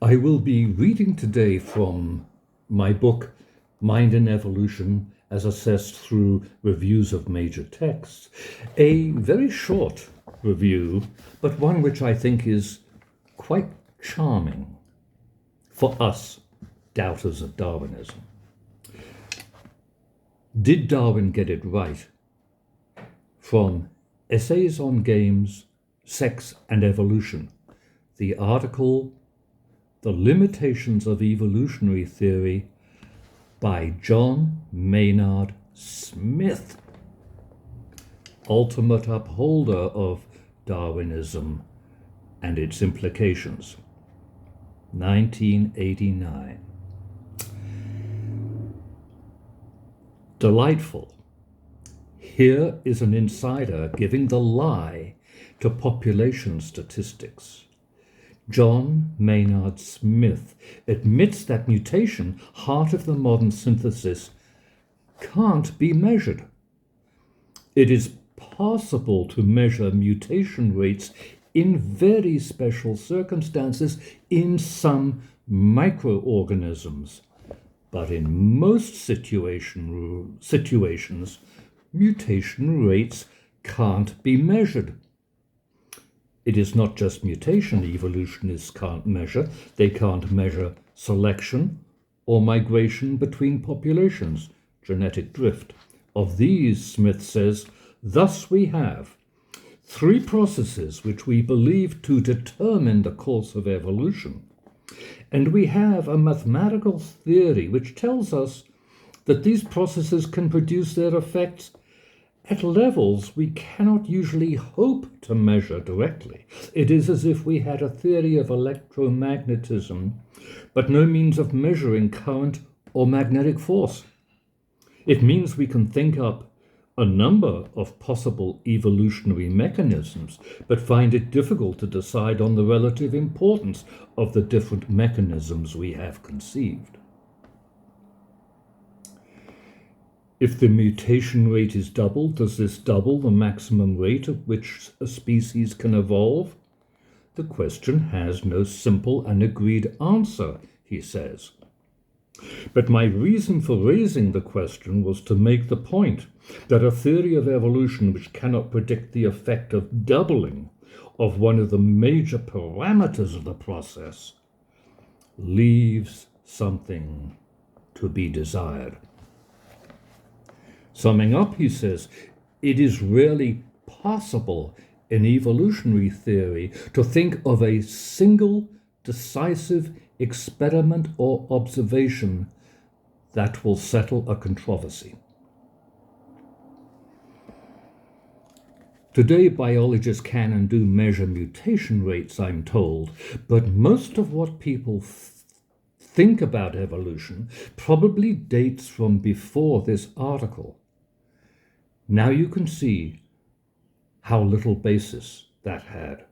I will be reading today from my book, Mind and Evolution, as assessed through reviews of major texts, a very short review, but one which I think is quite charming for us doubters of Darwinism. Did Darwin get it right? From Essays on Games, Sex and Evolution, the article The Limitations of Evolutionary Theory by John Maynard Smith, ultimate upholder of Darwinism and its implications, 1989. Delightful. Here is an insider giving the lie to population statistics. John Maynard Smith admits that mutation, heart of the modern synthesis, can't be measured. It is possible to measure mutation rates in very special circumstances in some microorganisms, but in most situations, mutation rates can't be measured. It is not just mutation evolutionists can't measure. They can't measure selection or migration between populations, genetic drift. Of these, Smith says, thus we have three processes which we believe to determine the course of evolution. And we have a mathematical theory which tells us that these processes can produce their effects at levels we cannot usually hope to measure directly. It is as if we had a theory of electromagnetism, but no means of measuring current or magnetic force. It means we can think up a number of possible evolutionary mechanisms, but find it difficult to decide on the relative importance of the different mechanisms we have conceived. If the mutation rate is doubled, does this double the maximum rate at which a species can evolve? The question has no simple and agreed answer, he says. But my reason for raising the question was to make the point that a theory of evolution which cannot predict the effect of doubling of one of the major parameters of the process leaves something to be desired. Summing up, he says, it is rarely possible in evolutionary theory to think of a single decisive experiment or observation that will settle a controversy. Today, biologists can and do measure mutation rates, I'm told, but most of what people think about evolution probably dates from before this article. Now you can see how little basis that had.